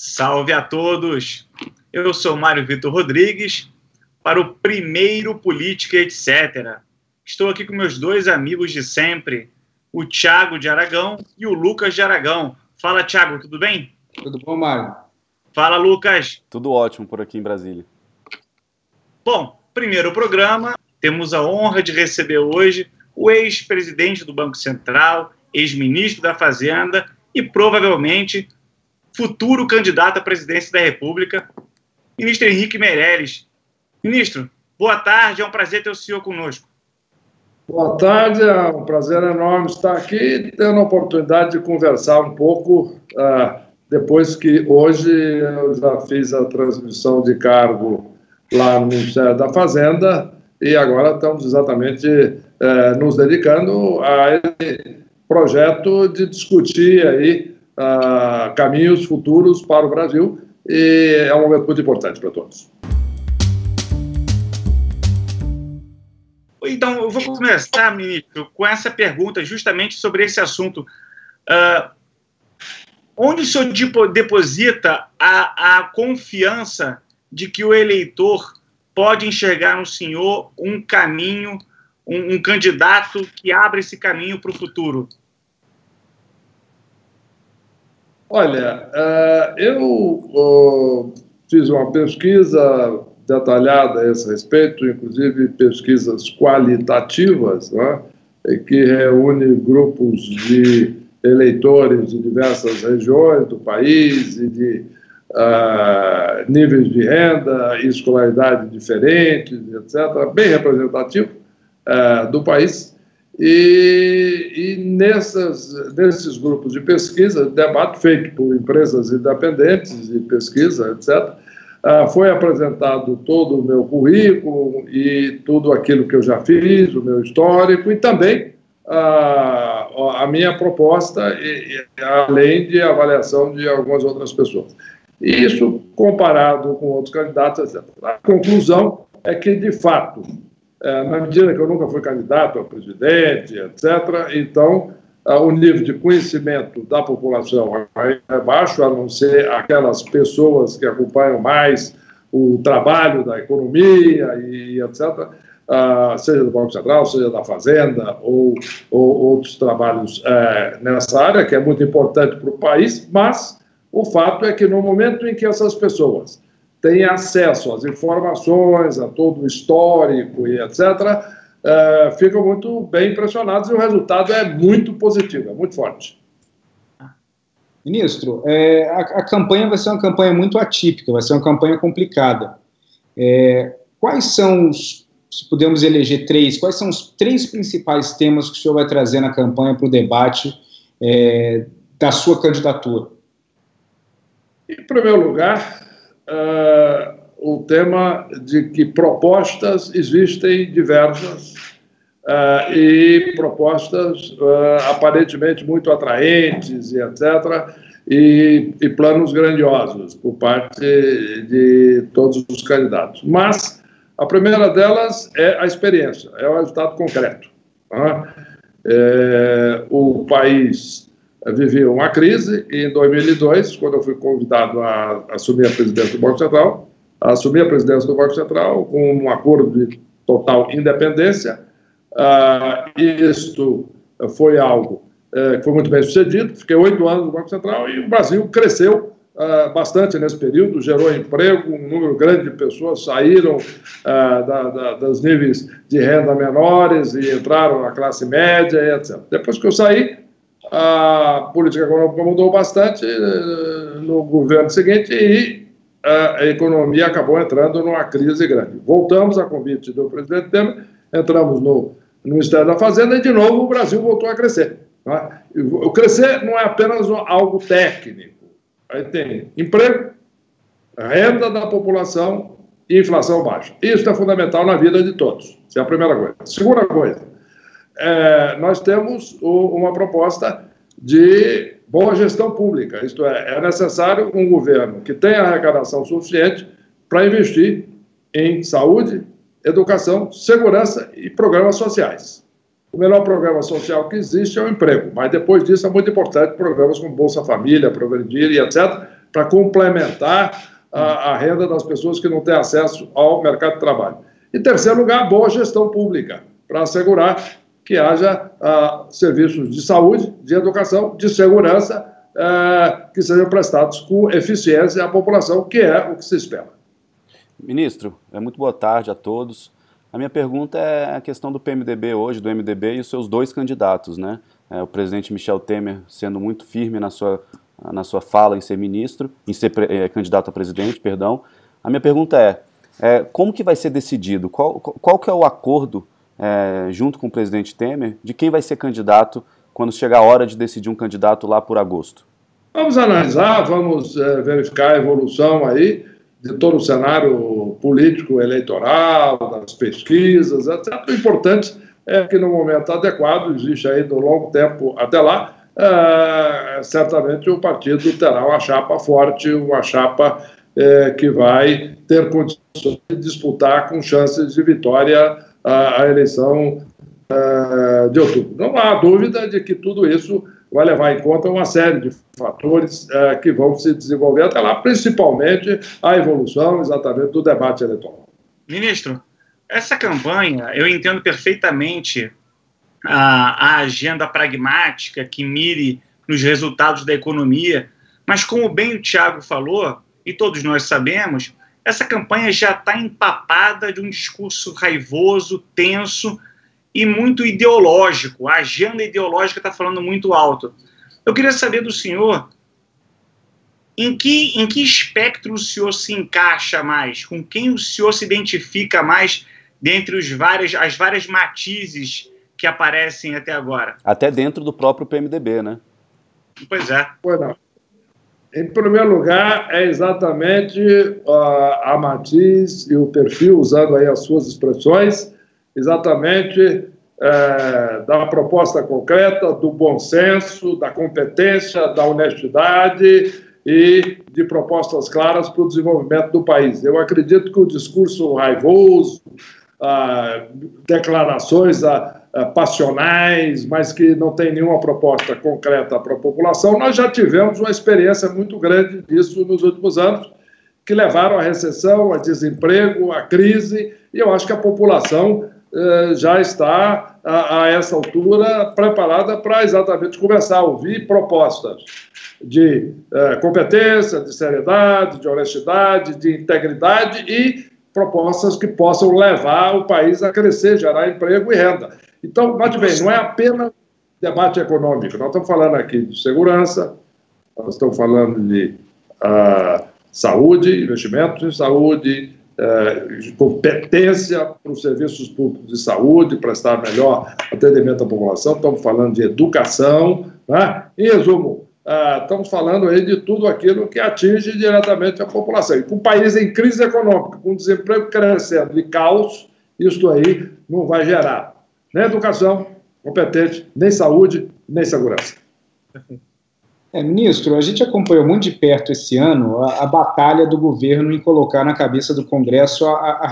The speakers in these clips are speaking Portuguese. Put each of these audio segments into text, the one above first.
Salve a todos! Eu sou Mário Vitor Rodrigues para o primeiro Política Etc. Estou aqui com meus dois amigos de sempre, o Thiago de Aragão e o Lucas de Aragão. Fala, Thiago, tudo bem? Tudo bom, Mário? Fala, Lucas. Tudo ótimo por aqui em Brasília. Bom, primeiro programa, temos a honra de receber hoje o ex-presidente do Banco Central, ex-ministro da Fazenda e provavelmente futuro candidato à presidência da República, ministro Henrique Meirelles. Ministro, boa tarde, é um prazer ter o senhor conosco. Boa tarde, é um prazer enorme estar aqui e tendo a oportunidade de conversar um pouco, depois que hoje eu já fiz a transmissão de cargo lá no Ministério da Fazenda e agora estamos exatamente nos dedicando a esse projeto de discutir aí caminhos futuros para o Brasil, e é um momento muito importante para todos. Então, eu vou começar, ministro, com essa pergunta justamente sobre esse assunto. Onde o senhor deposita a confiança de que o eleitor pode enxergar no senhor um caminho, um candidato que abre esse caminho para o futuro? Olha, eu fiz uma pesquisa detalhada a esse respeito, inclusive pesquisas qualitativas, né, que reúne grupos de eleitores de diversas regiões do país e de níveis de renda e escolaridade diferentes, etc., bem representativo do país. E nesses grupos de pesquisa, debate feito por empresas independentes de pesquisa, etc., foi apresentado todo o meu currículo e tudo aquilo que eu já fiz, o meu histórico, e também a minha proposta, além de avaliação de algumas outras pessoas. E isso comparado com outros candidatos, etc. A conclusão é que, de fato, na medida que eu nunca fui candidato a presidente, etc., então o nível de conhecimento da população é baixo, a não ser aquelas pessoas que acompanham mais o trabalho da economia e etc., seja do Banco Central, seja da Fazenda ou outros trabalhos nessa área, que é muito importante para o país, mas o fato é que no momento em que essas pessoas têm acesso às informações, a todo o histórico e etc., ficam muito bem impressionados e o resultado é muito positivo, é muito forte. Ministro, a campanha vai ser uma campanha muito atípica, vai ser uma campanha complicada. Quais são, se pudermos eleger três, quais são os três principais temas que o senhor vai trazer na campanha para o debate da sua candidatura? Em primeiro lugar, o tema de que propostas existem diversas e propostas aparentemente muito atraentes e etc., e planos grandiosos por parte de todos os candidatos. Mas a primeira delas é a experiência, é o resultado concreto. O país vivia uma crise e em 2002, quando eu fui convidado a assumir a presidência do Banco Central, assumi a presidência do Banco Central com um acordo de total independência. Isto foi algo que foi muito bem sucedido. Fiquei 8 anos no Banco Central e o Brasil cresceu bastante nesse período, gerou emprego, um número grande de pessoas saíram dos níveis de renda menores e entraram na classe média, etc. Depois que eu saí, a política econômica mudou bastante no governo seguinte e a economia acabou entrando numa crise grande. Voltamos a convite do presidente Temer, entramos no Ministério da Fazenda e, de novo, o Brasil voltou a crescer. O crescer não é apenas algo técnico. Aí tem emprego, renda da população e inflação baixa. Isso é fundamental na vida de todos. Essa é a primeira coisa. Segunda coisa, nós temos uma proposta de boa gestão pública, isto é necessário um governo que tenha arrecadação suficiente para investir em saúde, educação, segurança e programas sociais. O melhor programa social que existe é o emprego, mas depois disso é muito importante programas como Bolsa Família, Progredir e etc., para complementar a renda das pessoas que não têm acesso ao mercado de trabalho. E, em terceiro lugar, boa gestão pública, para assegurar que haja serviços de saúde, de educação, de segurança, que sejam prestados com eficiência à população, que é o que se espera. Ministro, muito boa tarde a todos. A minha pergunta é a questão do PMDB hoje, do MDB e os seus dois candidatos, né? O presidente Michel Temer sendo muito firme na sua fala em ser ministro, em ser candidato a presidente, perdão. A minha pergunta é como que vai ser decidido? Qual que é o acordo junto com o presidente Temer de quem vai ser candidato quando chegar a hora de decidir um candidato lá por agosto? Vamos analisar, vamos verificar a evolução aí de todo o cenário político, eleitoral, das pesquisas, etc. O importante é que no momento adequado, existe aí no longo tempo até lá, certamente o partido terá uma chapa forte, uma chapa que vai ter condições de disputar com chances de vitória a eleição de outubro. Não há dúvida de que tudo isso vai levar em conta uma série de fatores que vão se desenvolver até lá, principalmente a evolução exatamente do debate eleitoral. Ministro, essa campanha, eu entendo perfeitamente a agenda pragmática que mire nos resultados da economia, mas como bem o Thiago falou, e todos nós sabemos, essa campanha já está empapada de um discurso raivoso, tenso e muito ideológico. A agenda ideológica está falando muito alto. Eu queria saber do senhor em que espectro o senhor se encaixa mais, com quem o senhor se identifica mais dentre as várias matizes que aparecem até agora. Até dentro do próprio PMDB, né? Pois é. Pois não. Em primeiro lugar, é exatamente a matiz e o perfil, usando aí as suas expressões, exatamente da proposta concreta, do bom senso, da competência, da honestidade e de propostas claras para o desenvolvimento do país. Eu acredito que o discurso raivoso, declarações passionais, mas que não tem nenhuma proposta concreta para a população, nós já tivemos uma experiência muito grande disso nos últimos anos, que levaram à recessão, a desemprego, à crise, e eu acho que a população já está, a essa altura, preparada para exatamente começar a ouvir propostas de competência, de seriedade, de honestidade, de integridade e propostas que possam levar o país a crescer, gerar emprego e renda. Então, note bem, não é apenas debate econômico, nós estamos falando aqui de segurança, nós estamos falando de saúde, investimentos em saúde, competência para os serviços públicos de saúde, prestar melhor atendimento à população, estamos falando de educação, né? Em resumo, estamos falando aí de tudo aquilo que atinge diretamente a população. E com o país em crise econômica, com desemprego crescendo e caos, isso aí não vai gerar nem educação competente, nem saúde, nem segurança. Ministro, a gente acompanhou muito de perto esse ano a batalha do governo em colocar na cabeça do Congresso a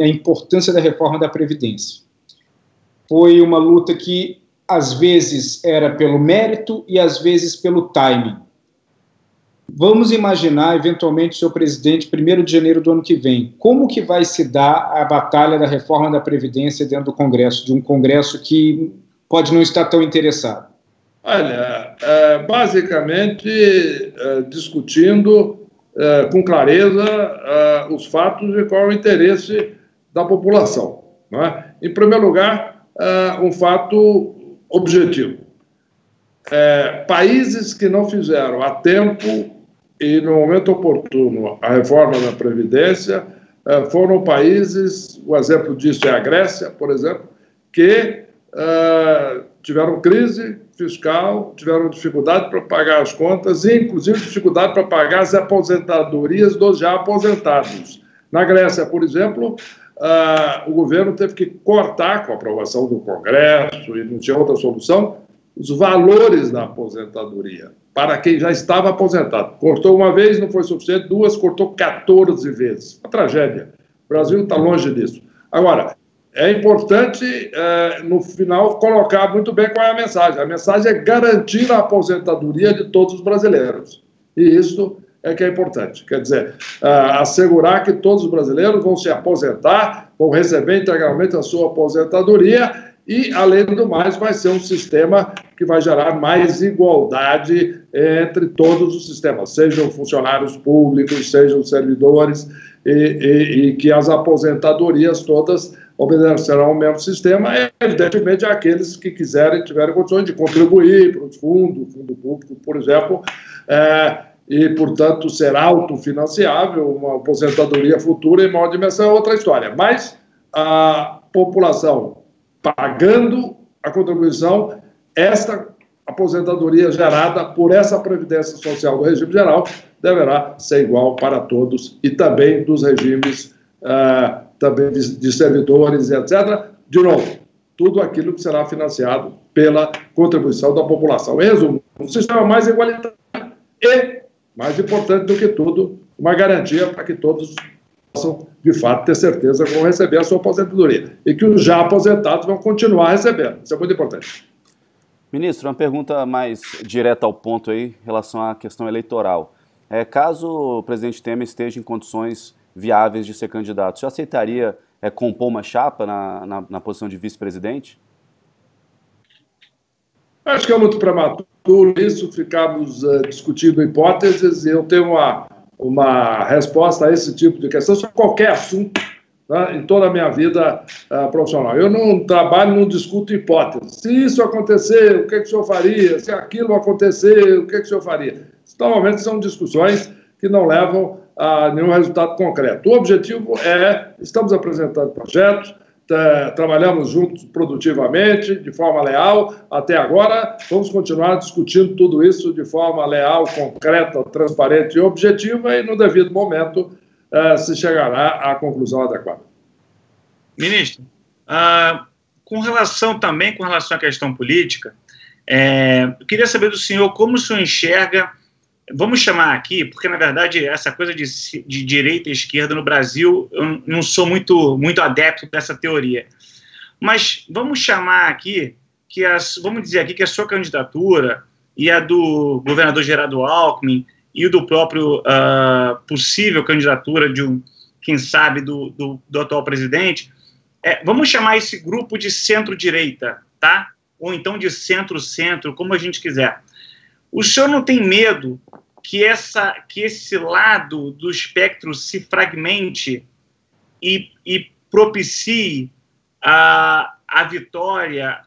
importância da reforma da Previdência. Foi uma luta que, às vezes, era pelo mérito e, às vezes, pelo timing. Vamos imaginar, eventualmente, o senhor presidente, 1º de janeiro do ano que vem. Como que vai se dar a batalha da reforma da Previdência dentro do Congresso, de um Congresso que pode não estar tão interessado? Olha, basicamente discutindo com clareza os fatos e qual é o interesse da população. Não é? Em primeiro lugar, um fato objetivo. Países que não fizeram a tempo e no momento oportuno a reforma da Previdência foram países, o exemplo disso é a Grécia, por exemplo, que tiveram crise fiscal, tiveram dificuldade para pagar as contas e, inclusive, dificuldade para pagar as aposentadorias dos já aposentados. Na Grécia, por exemplo, o governo teve que cortar, com a aprovação do Congresso, e não tinha outra solução, os valores da aposentadoria para quem já estava aposentado. Cortou uma vez, não foi suficiente, duas, cortou 14 vezes. Uma tragédia. O Brasil está longe disso. Agora, é importante, no final, colocar muito bem qual é a mensagem. A mensagem é garantir a aposentadoria de todos os brasileiros. E isso é que é importante. Quer dizer, assegurar que todos os brasileiros vão se aposentar, vão receber integralmente a sua aposentadoria e, além do mais, vai ser um sistema que vai gerar mais igualdade entre todos os sistemas, sejam funcionários públicos, sejam servidores, e que as aposentadorias todas obedecerão ao mesmo sistema, evidentemente aqueles que quiserem, tiverem condições de contribuir para o fundo público, por exemplo, e, portanto, ser autofinanciável, uma aposentadoria futura em maior dimensão é outra história. Mas a população pagando a contribuição, esta aposentadoria gerada por essa Previdência Social do regime geral deverá ser igual para todos e também dos regimes também de servidores, etc. De novo, tudo aquilo que será financiado pela contribuição da população. Em resumo, um sistema mais igualitário e, mais importante do que tudo, uma garantia para que todos possam, de fato, ter certeza que vão receber a sua aposentadoria e que os já aposentados vão continuar recebendo. Isso é muito importante. Ministro, uma pergunta mais direta ao ponto aí, em relação à questão eleitoral. Caso o presidente Temer esteja em condições viáveis de ser candidato, você aceitaria compor uma chapa na posição de vice-presidente? Acho que é muito prematuro isso, ficarmos discutindo hipóteses, e eu tenho uma resposta a esse tipo de questão sobre qualquer assunto, tá, em toda a minha vida profissional. Eu não trabalho, não discuto hipóteses. Se isso acontecer, o que o senhor faria? Se aquilo acontecer, o que o senhor faria? Normalmente são discussões que não levam a nenhum resultado concreto. O objetivo estamos apresentando projetos, trabalhamos juntos produtivamente, de forma leal, até agora. Vamos continuar discutindo tudo isso de forma leal, concreta, transparente e objetiva, e no devido momento se chegará à conclusão adequada. Ministro, com relação à questão política, eu queria saber do senhor como o senhor enxerga, vamos chamar aqui, porque na verdade essa coisa de direita e esquerda no Brasil, eu não sou muito adepto dessa teoria, mas vamos chamar aqui, vamos dizer aqui que a sua candidatura e a do governador Geraldo Alckmin e o do próprio possível candidatura quem sabe, do atual presidente, vamos chamar esse grupo de centro-direita, tá? Ou então de centro-centro, como a gente quiser. O senhor não tem medo que esse lado do espectro se fragmente e propicie a vitória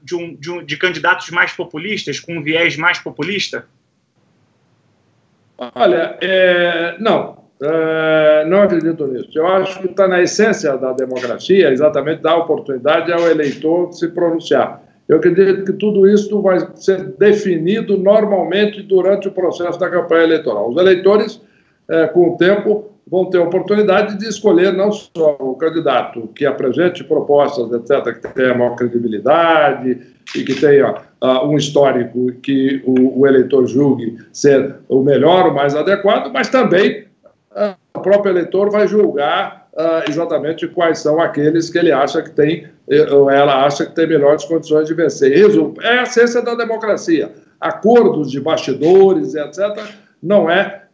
de candidatos mais populistas, com um viés mais populista? Olha, não acredito nisso. Eu acho que está na essência da democracia exatamente dar oportunidade ao eleitor se pronunciar. Eu acredito que tudo isso vai ser definido normalmente durante o processo da campanha eleitoral. Os eleitores, com o tempo, vão ter a oportunidade de escolher não só o candidato que apresente propostas, etc., que tenha maior credibilidade e que tenha um histórico que o eleitor julgue ser o melhor, o mais adequado, mas também o próprio eleitor vai julgar exatamente quais são aqueles que ele acha que tem, ou ela acha que tem melhores condições de vencer. Resumo, é a essência da democracia. Acordos de bastidores, etc., não é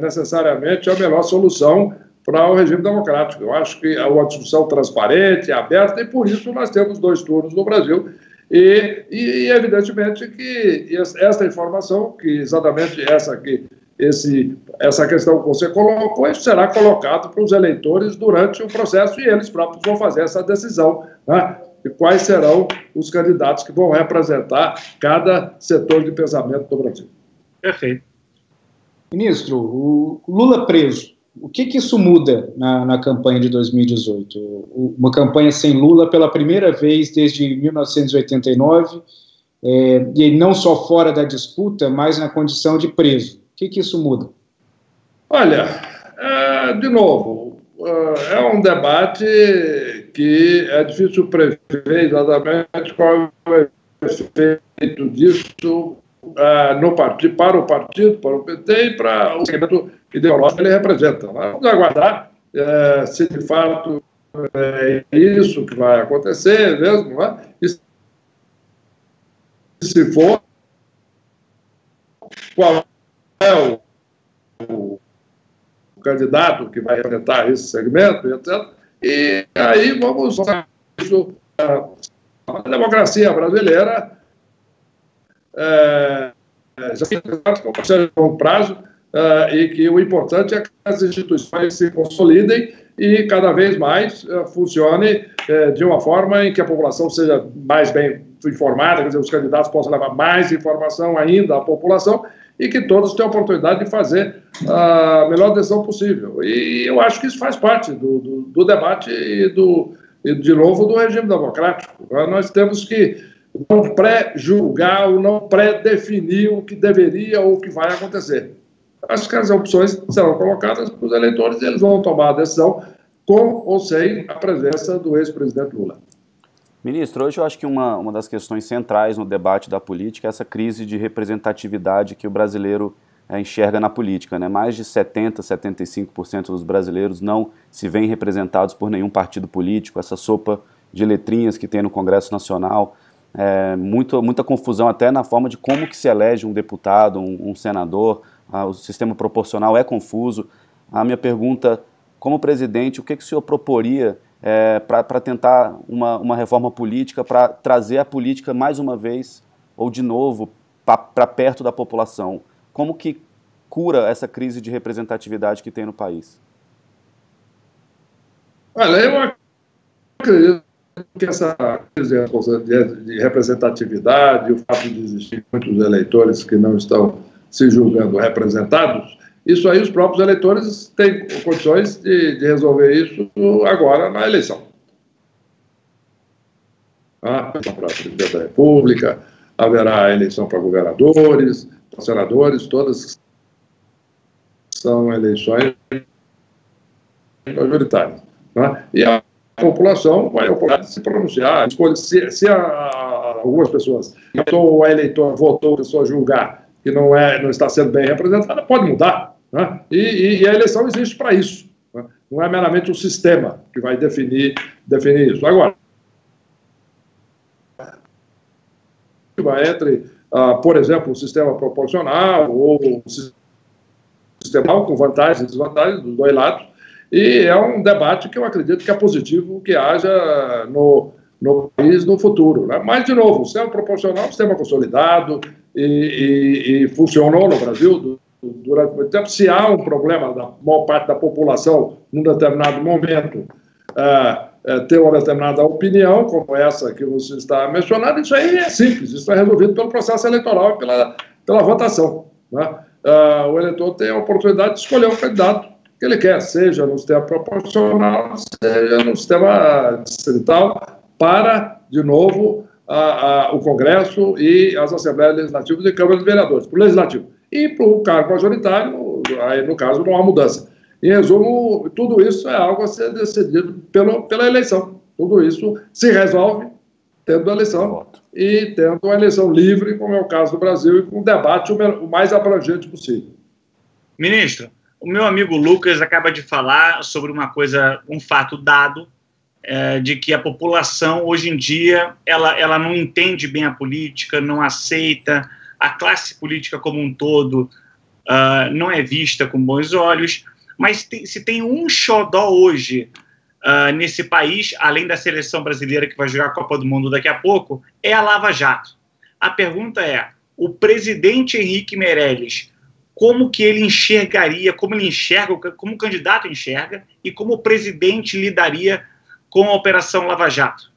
necessariamente a melhor solução para o regime democrático. Eu acho que é uma discussão transparente, aberta, e por isso nós temos 2 turnos no Brasil. E evidentemente que essa informação, que exatamente essa questão que você colocou, isso será colocado para os eleitores durante o processo, e eles próprios vão fazer essa decisão, né, de quais serão os candidatos que vão representar cada setor de pensamento do Brasil. Perfeito. Ministro, o Lula preso, o que isso muda na campanha de 2018? Uma campanha sem Lula pela primeira vez desde 1989, e não só fora da disputa, mas na condição de preso. O que isso muda? Olha, de novo, é um debate que é difícil prever exatamente qual é o efeito disso no partido, para o partido, para o PT e para o segmento ideológico que ele representa. Vamos aguardar se de fato é isso que vai acontecer mesmo, né? E se for, qual é o candidato que vai representar esse segmento, etc. E aí vamos isso. A democracia brasileira já tem um longo prazo e que o importante é que as instituições se consolidem e cada vez mais funcione de uma forma em que a população seja mais bem informada, quer dizer, os candidatos possam levar mais informação ainda à população e que todos tenham a oportunidade de fazer a melhor decisão possível. E eu acho que isso faz parte do debate e, de novo, do regime democrático. Nós temos que não pré-julgar ou não pré-definir o que deveria ou o que vai acontecer. Acho que as opções serão colocadas para os eleitores e eles vão tomar a decisão com ou sem a presença do ex-presidente Lula. Ministro, hoje eu acho que uma das questões centrais no debate da política é essa crise de representatividade que o brasileiro enxerga na política, né? Mais de 70%, 75% dos brasileiros não se veem representados por nenhum partido político, essa sopa de letrinhas que tem no Congresso Nacional, muita confusão até na forma de como que se elege um deputado, um senador, o sistema proporcional é confuso. A minha pergunta, como presidente, o que o senhor proporia para tentar uma reforma política, para trazer a política mais uma vez, ou de novo, para perto da população? Como que cura essa crise de representatividade que tem no país? Olha, eu acredito que essa crise de representatividade, o fato de existir muitos eleitores que não estão se julgando representados, isso aí os próprios eleitores têm condições de resolver isso agora na eleição. Para presidente da República, haverá eleição para governadores, para senadores, todas são eleições majoritárias. E a população vai poder se pronunciar, escolher se algumas pessoas, ou o eleitor votou, a pessoa julgar que não está sendo bem representada, pode mudar. E a eleição existe para isso. Não é meramente um sistema que vai definir isso. Agora, entre, por exemplo, o sistema proporcional ou o sistema com vantagens e desvantagens dos dois lados, e é um debate que eu acredito que é positivo que haja no país no futuro. Mas, de novo, o sistema proporcional é um sistema consolidado e funcionou no Brasil durante muito tempo. Se há um problema da maior parte da população, num determinado momento, ter uma determinada opinião, como essa que você está mencionando, isso aí é simples, isso é resolvido pelo processo eleitoral e pela votação. O eleitor tem a oportunidade de escolher o candidato que ele quer, seja no sistema proporcional, seja no sistema distrital, para, de novo, o Congresso e as Assembleias Legislativas e Câmara de Vereadores, para o Legislativo. E para o cargo majoritário, aí, no caso, não há mudança. Em resumo, tudo isso é algo a ser decidido pela eleição. Tudo isso se resolve tendo a eleição e tendo uma eleição livre, como é o caso do Brasil, e com um debate o mais abrangente possível. Ministro, o meu amigo Lucas acaba de falar sobre um fato dado, de que a população, hoje em dia, ela não entende bem a política, não aceita, a classe política como um todo não é vista com bons olhos, mas se tem um xodó hoje nesse país, além da seleção brasileira que vai jogar a Copa do Mundo daqui a pouco, é a Lava Jato. A pergunta é, o presidente Henrique Meirelles, como que ele enxergaria, como ele enxerga, como o candidato enxerga, e como o presidente lidaria com a Operação Lava Jato?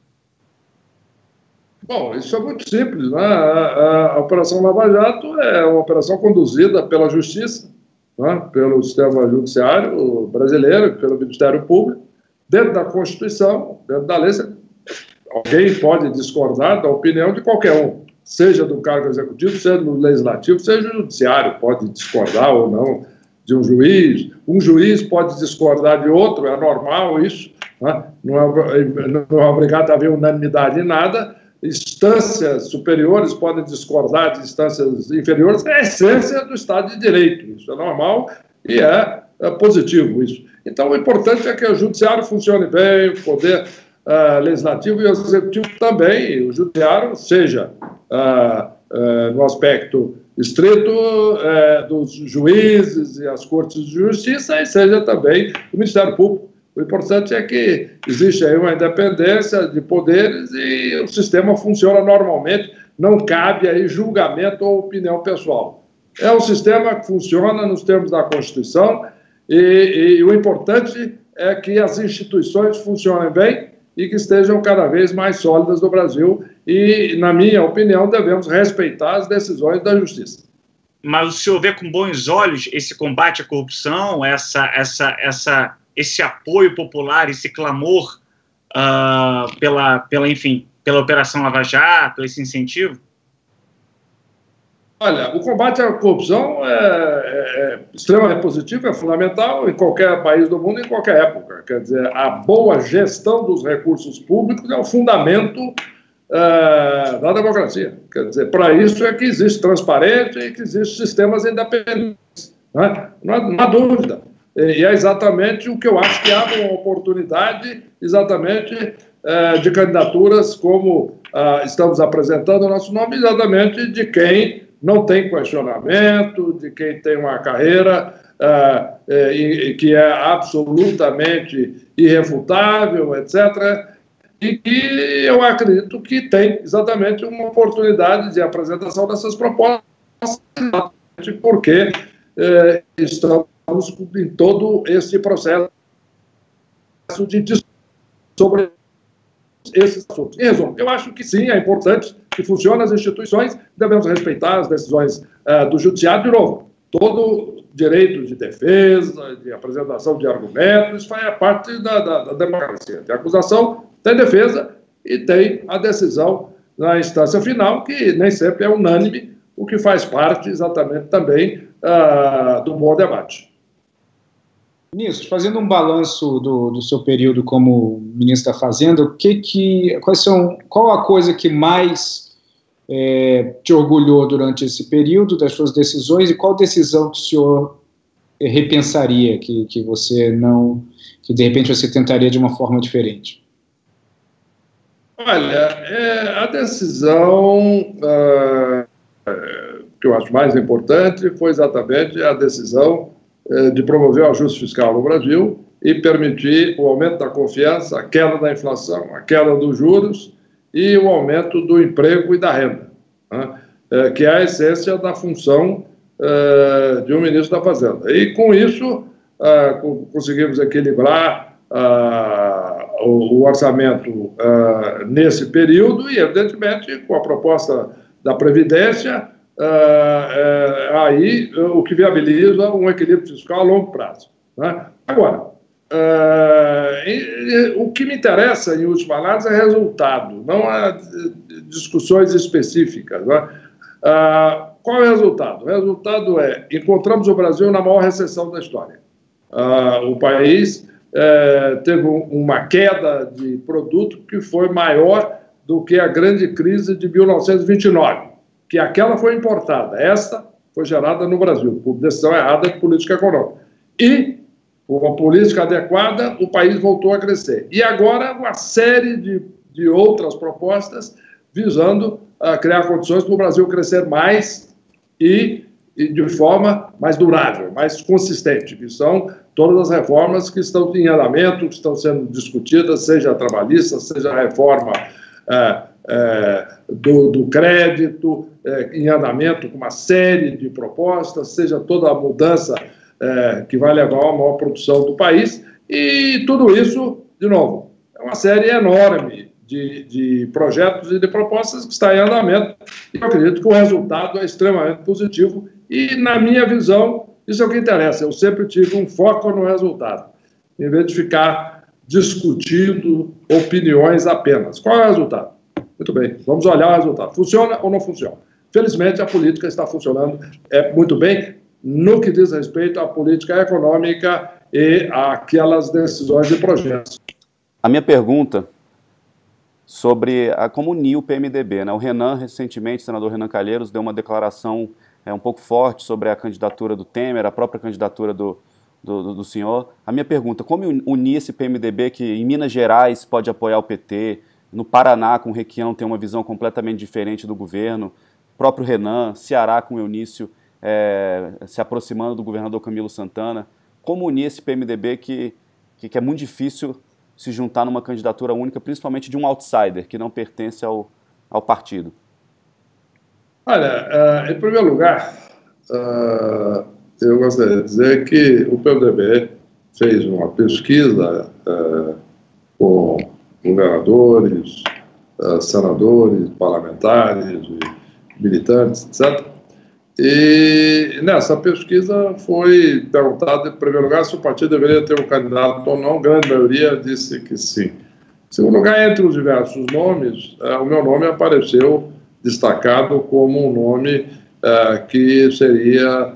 Bom, isso é muito simples, né? A Operação Lava Jato é uma operação conduzida pela Justiça, pelo sistema judiciário brasileiro, pelo Ministério Público, dentro da Constituição, dentro da lei. Alguém pode discordar da opinião de qualquer um, seja do cargo executivo, seja do legislativo, seja do judiciário, pode discordar ou não de um juiz. Um juiz pode discordar de outro, é normal isso, não é obrigado a haver unanimidade em nada. Instâncias superiores podem discordar de instâncias inferiores, é a essência do Estado de Direito, isso é normal e é positivo isso. Então, o importante é que o judiciário funcione bem, o poder legislativo e o executivo também, o judiciário, seja no aspecto estrito dos juízes e as cortes de justiça, e seja também do Ministério Público. O importante é que existe aí uma independência de poderes e o sistema funciona normalmente, não cabe aí julgamento ou opinião pessoal. É um sistema que funciona nos termos da Constituição e o importante é que as instituições funcionem bem e que estejam cada vez mais sólidas no Brasil e, na minha opinião, devemos respeitar as decisões da Justiça. Mas o senhor vê com bons olhos esse combate à corrupção, esse apoio popular, esse clamor pela Operação Lava Jato, esse incentivo? Olha, o combate à corrupção é extremamente positivo, é fundamental em qualquer país do mundo, em qualquer época. Quer dizer, a boa gestão dos recursos públicos é o fundamento da democracia. Quer dizer, para isso é que existe transparência e que existem sistemas independentes. Né? Não há dúvida. E é exatamente o que eu acho que abre uma oportunidade, exatamente, de candidaturas como estamos apresentando o nosso nome, exatamente de quem não tem questionamento, de quem tem uma carreira que é absolutamente irrefutável, etc., e que eu acredito que tem exatamente uma oportunidade de apresentação dessas propostas, porque estamos em todo esse processo de discussão sobre esses assuntos. Em resumo, eu acho que sim, é importante que funcionem as instituições, devemos respeitar as decisões do judiciário. De novo, todo direito de defesa, de apresentação de argumentos, faz parte da democracia. Tem acusação, tem defesa e tem a decisão na instância final, que nem sempre é unânime, o que faz parte exatamente também do bom debate. Ministro, fazendo um balanço do seu período como ministro da Fazenda, qual a coisa que mais te orgulhou durante esse período das suas decisões e qual decisão que o senhor repensaria, que de repente você tentaria de uma forma diferente? Olha, a decisão que eu acho mais importante foi exatamente a decisão de promover o ajuste fiscal no Brasil e permitir o aumento da confiança, a queda da inflação, a queda dos juros e o aumento do emprego e da renda, né? Que é a essência da função de um ministro da Fazenda. E, com isso, conseguimos equilibrar o orçamento nesse período e, evidentemente, com a proposta da Previdência, aí o que viabiliza um equilíbrio fiscal a longo prazo, né? Agora, o que me interessa, em última análise, é resultado, não há discussões específicas, né? Qual é o resultado? O resultado é: encontramos o Brasil na maior recessão da história. O país teve uma queda de produto que foi maior do que a grande crise de 1929. Que aquela foi importada, esta foi gerada no Brasil, por decisão errada de política econômica. E, com a política adequada, o país voltou a crescer. E agora, uma série de outras propostas visando criar condições para o Brasil crescer mais e de forma mais durável, mais consistente, que são todas as reformas que estão em andamento, que estão sendo discutidas, seja a trabalhista, seja a reforma do crédito, em andamento com uma série de propostas, seja toda a mudança que vai levar a uma maior produção do país, e tudo isso, de novo, é uma série enorme de projetos e de propostas que está em andamento, e eu acredito que o resultado é extremamente positivo, e, na minha visão, isso é o que interessa. Eu sempre tive um foco no resultado, em vez de ficar discutindo opiniões apenas. Qual é o resultado? Muito bem, vamos olhar o resultado. Funciona ou não funciona? Felizmente, a política está funcionando muito bem no que diz respeito à política econômica e àquelas decisões de projetos. A minha pergunta sobre como unir o PMDB, né? O Renan, recentemente, o senador Renan Calheiros, deu uma declaração um pouco forte sobre a candidatura do Temer, a própria candidatura do senhor. A minha pergunta: como unir esse PMDB que em Minas Gerais pode apoiar o PT, no Paraná, com o Requião, tem uma visão completamente diferente do governo? próprio Renan, Ceará com Eunício se aproximando do governador Camilo Santana. Como unir esse PMDB que é muito difícil se juntar numa candidatura única, principalmente de um outsider, que não pertence ao partido? Olha, em primeiro lugar, eu gostaria de dizer que o PMDB fez uma pesquisa com governadores, senadores, parlamentares, militantes, etc. E nessa pesquisa foi perguntado, em primeiro lugar, se o partido deveria ter um candidato ou não. A grande maioria disse que sim. Em segundo lugar, entre os diversos nomes, o meu nome apareceu destacado como um nome que seria,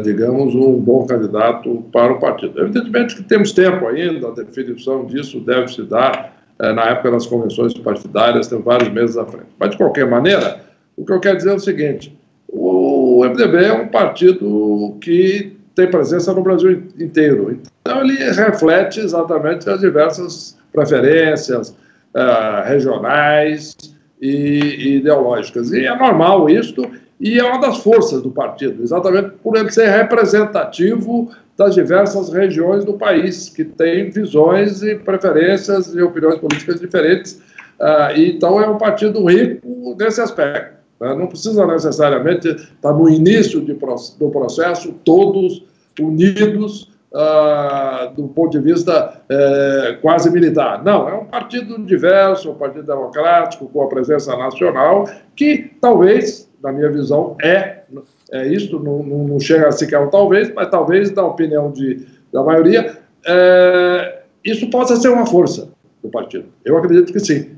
digamos, um bom candidato para o partido. Evidentemente que temos tempo ainda, a definição disso deve se dar na época das convenções partidárias, tem vários meses à frente. Mas, de qualquer maneira, o que eu quero dizer é o seguinte: o MDB é um partido que tem presença no Brasil inteiro. Então, ele reflete exatamente as diversas preferências regionais e ideológicas. E é normal isso, e é uma das forças do partido, exatamente por ele ser representativo das diversas regiões do país, que têm visões e preferências e opiniões políticas diferentes. Então, é um partido rico nesse aspecto. Não precisa necessariamente estar no início do processo, todos unidos do ponto de vista quase militar. Não, é um partido diverso, um partido democrático, com a presença nacional, que talvez, na minha visão, isso, não chega a sequer um talvez, mas talvez, na opinião da maioria, isso possa ser uma força do partido. Eu acredito que sim.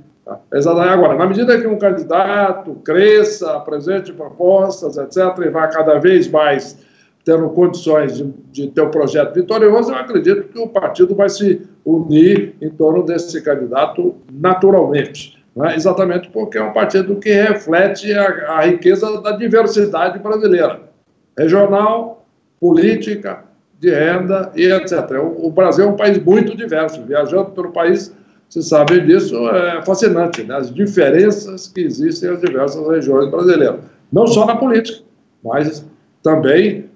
Agora, na medida que um candidato cresça, apresente propostas, etc., e vá cada vez mais tendo condições de ter um projeto vitorioso, eu acredito que o partido vai se unir em torno desse candidato naturalmente. Exatamente porque é um partido que reflete a riqueza da diversidade brasileira, regional, política, de renda e etc. O Brasil é um país muito diverso. Viajando pelo país, você sabe disso, é fascinante, né? As diferenças que existem nas diversas regiões brasileiras. Não só na política, mas também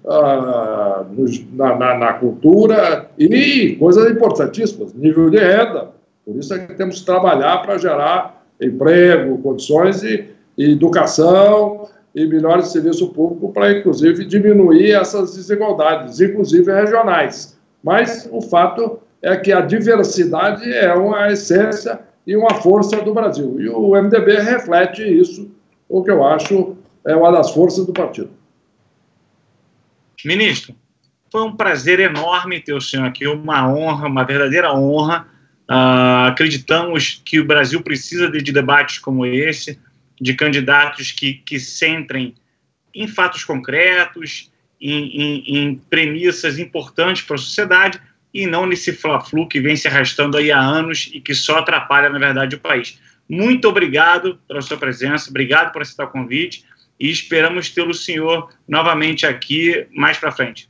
na cultura e coisas importantíssimas, nível de renda. Por isso é que temos que trabalhar para gerar emprego, condições e educação e melhores serviço público para, inclusive, diminuir essas desigualdades, inclusive regionais. Mas o fato é que a diversidade é uma essência e uma força do Brasil. E o MDB reflete isso, o que eu acho é uma das forças do partido. Ministro, foi um prazer enorme ter o senhor aqui, uma honra, uma verdadeira honra. Acreditamos que o Brasil precisa de debates como esse, de candidatos que centrem em fatos concretos, em premissas importantes para a sociedade, e não nesse fla-flu que vem se arrastando aí há anos e que só atrapalha, na verdade, o país. Muito obrigado pela sua presença, obrigado por aceitar o convite, e esperamos ter o senhor novamente aqui mais para frente.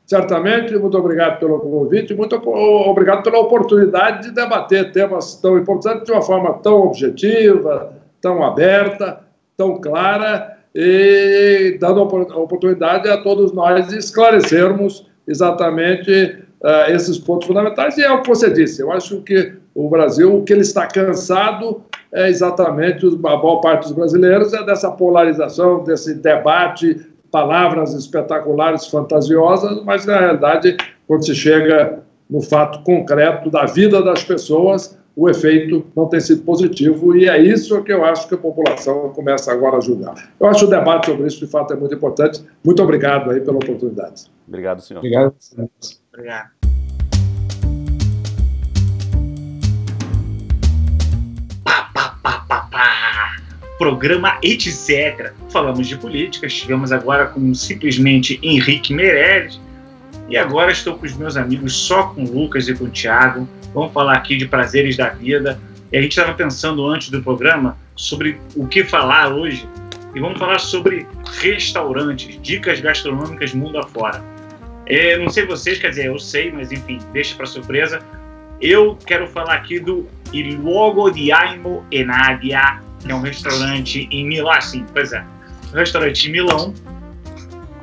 Certamente, muito obrigado pelo convite, muito obrigado pela oportunidade de debater temas tão importantes de uma forma tão objetiva, tão aberta, tão clara, e dando a oportunidade a todos nós de esclarecermos exatamente esses pontos fundamentais. E é o que você disse, eu acho que o Brasil, o que ele está cansado é exatamente, a maior parte dos brasileiros, é dessa polarização, desse debate, palavras espetaculares, fantasiosas, mas, na realidade, quando se chega no fato concreto da vida das pessoas, o efeito não tem sido positivo, e é isso que eu acho que a população começa agora a julgar. Eu acho o debate sobre isso, de fato, é muito importante. Muito obrigado aí pela oportunidade. Obrigado, senhor. Obrigado. Obrigado. Programa Etc. Falamos de política, estivemos agora com simplesmente Henrique Meirelles, e agora estou com os meus amigos só com o Lucas e com o Thiago. Vamos falar aqui de prazeres da vida. E a gente estava pensando antes do programa sobre o que falar hoje, e vamos falar sobre restaurantes, dicas gastronômicas mundo afora. Não sei vocês, quer dizer, eu sei, mas enfim, deixa para surpresa. Eu quero falar aqui do Il Luogo di Aimo e Nadia, que é um restaurante em Milão, sim, pois é. restaurante em Milão.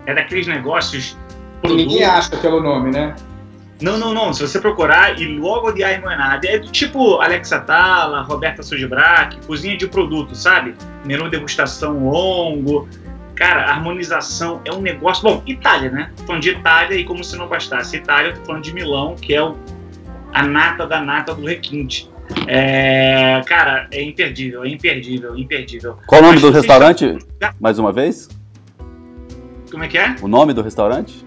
É daqueles negócios... Ninguém acha pelo nome, né? Não. Se você procurar, Il Luogo di Aimo e Nadia, é do tipo Alex Atala, Roberta Sojbrack, cozinha de produto, sabe? Menu degustação longo. Cara, a harmonização é um negócio... Bom, Itália, né? Tô falando de Itália, e como se não bastasse Itália, eu tô falando de Milão, que é a nata da nata do requinte. Cara, é imperdível. Qual o nome do restaurante, mais uma vez? Como é que é? O nome do restaurante?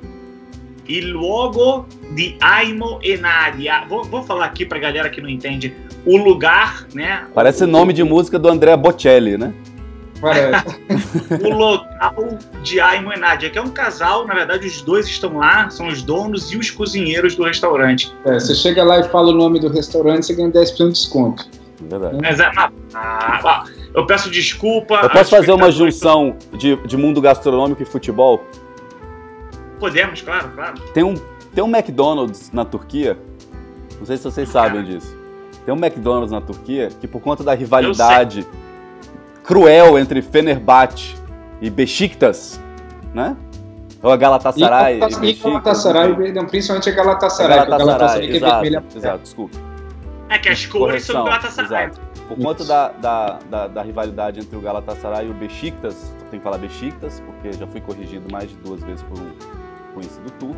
Il Luogo di Aimo e Nadia. Vou falar aqui pra galera que não entende. O lugar, né? Parece nome de música do Andrea Bocelli, né? Parece. O local de Aimo e Nadia, que é um casal, na verdade os dois estão lá, são os donos e os cozinheiros do restaurante. Você chega lá e fala o nome do restaurante, você ganha 10% de desconto. Verdade. Eu peço desculpa. Eu posso fazer uma junção de mundo gastronômico e futebol? Podemos, claro. Tem um McDonald's na Turquia, não sei se vocês sabem disso. Tem um McDonald's na Turquia que, por conta da rivalidade cruel entre Fenerbahçe e Beşiktaş, né? Ou a Galatasaray e Beşiktaş. Galatasaray, principalmente a Galatasaray. Exato, desculpa. É que as cores são do Galatasaray. Exato. Por conta da rivalidade entre o Galatasaray e o Beşiktaş, tem que falar Beşiktaş, porque já fui corrigido mais de 2 vezes por um conhecido turco.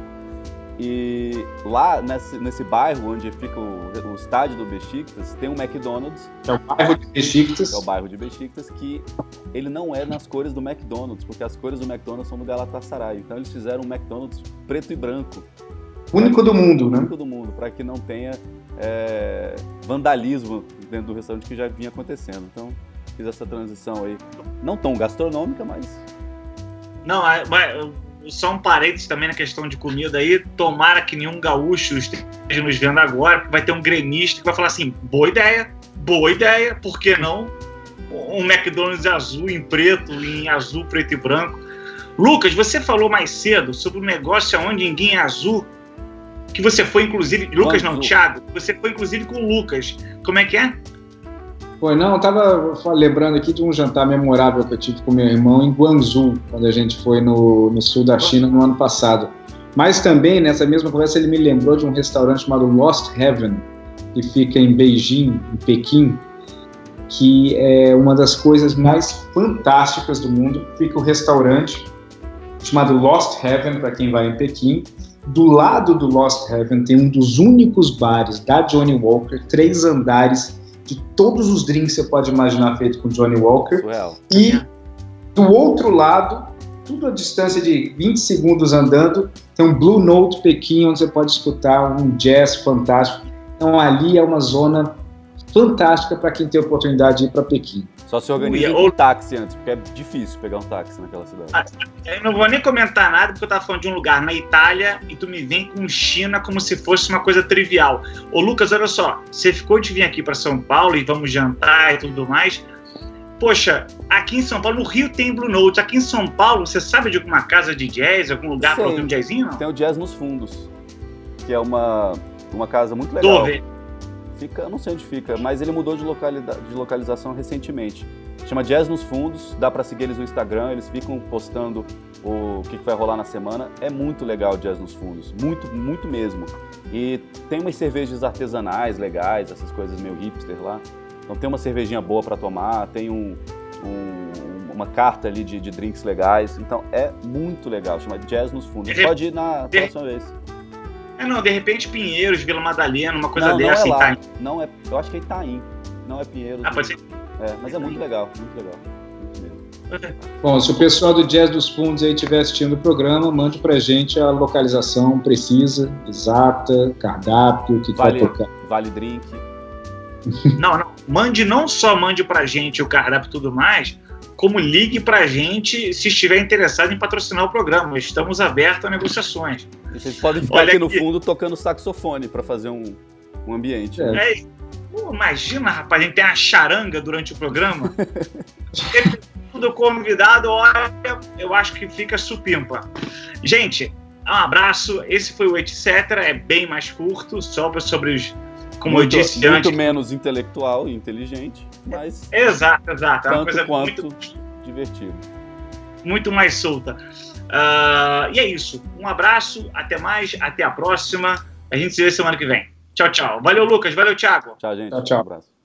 E lá, nesse bairro onde fica o estádio do Beşiktaş, tem um McDonald's. É o bairro de Beşiktaş. É o bairro de Beşiktaş, que ele não é nas cores do McDonald's, porque as cores do McDonald's são do Galatasaray. Então eles fizeram um McDonald's preto e branco. Único do mundo, né? Único do mundo, para que não tenha vandalismo dentro do restaurante, que já vinha acontecendo. Então fiz essa transição aí, não tão gastronômica, mas... Não, só um parênteses também na questão de comida aí. Tomara que nenhum gaúcho esteja nos vendo agora, porque vai ter um gremista que vai falar assim: boa ideia, por que não? Um McDonald's azul em preto, em azul, preto e branco. Lucas, você falou mais cedo sobre um negócio onde ninguém é azul, que você foi inclusive... Lucas não, Thiago, você foi inclusive com o Lucas. Como é que é? Pois não, eu tava lembrando aqui de um jantar memorável que eu tive com meu irmão em Guangzhou, quando a gente foi no sul da China no ano passado. Mas também, nessa mesma conversa, ele me lembrou de um restaurante chamado Lost Heaven, que fica em Beijing, em Pequim, que é uma das coisas mais fantásticas do mundo. Fica um restaurante chamado Lost Heaven, para quem vai em Pequim. Do lado do Lost Heaven tem um dos únicos bares da Johnny Walker, 3 andares, de todos os drinks que você pode imaginar feito com Johnny Walker. E do outro lado, tudo a distância de 20 segundos andando, tem um Blue Note Pequim, onde você pode escutar um jazz fantástico. Então ali é uma zona fantástica para quem tem a oportunidade de ir para Pequim. Só se organiza um táxi antes, porque é difícil pegar um táxi naquela cidade. Eu não vou nem comentar nada, porque eu tava falando de um lugar na Itália e tu me vem com China como se fosse uma coisa trivial. Ô Lucas, olha só, você ficou de vir aqui para São Paulo e vamos jantar e tudo mais. Poxa, aqui em São Paulo, no Rio tem Blue Note. Aqui em São Paulo, você sabe de alguma casa de jazz, algum lugar para ouvir um jazzinho? Não? Tem o Jazz nos Fundos, que é uma casa muito legal. Fica, eu não sei onde fica, mas ele mudou de localização recentemente. Chama Jazz nos Fundos, dá pra seguir eles no Instagram, eles ficam postando o que vai rolar na semana. É muito legal o Jazz nos Fundos, muito, muito mesmo. E tem umas cervejas artesanais legais, essas coisas meio hipster lá. Então tem uma cervejinha boa pra tomar, tem uma carta ali de drinks legais. Então é muito legal, chama Jazz nos Fundos. Pode ir na próxima vez. Não, de repente Pinheiros, Vila Madalena, uma coisa dessa. Não é lá. Não é, eu acho que é Itaim, não é Pinheiros. Pode ser. Mas é muito legal, muito legal. Muito mesmo. Bom, se o pessoal do Jazz dos Fundos aí estiver assistindo o programa, mande pra gente a localização precisa, exata, cardápio, que vai tocar. Vale drink. Não mande pra gente o cardápio e tudo mais, como ligue pra gente se estiver interessado em patrocinar o programa. Estamos abertos a negociações. E vocês podem ficar aqui no fundo tocando saxofone para fazer um ambiente. Imagina, rapaz, a gente tem uma charanga durante o programa. Todo convidado, olha, eu acho que fica supimpa. Gente, um abraço. Esse foi o Etc. É bem mais curto, só sobre os... Como eu disse antes. Muito menos intelectual e inteligente, mas... Exato. É uma tanto coisa quanto muito divertido. muito mais solta. E é isso. Um abraço, até mais, até a próxima. A gente se vê semana que vem. Tchau, tchau. Valeu, Lucas. Valeu, Thiago. Tchau, gente. Tchau, tchau. Um abraço.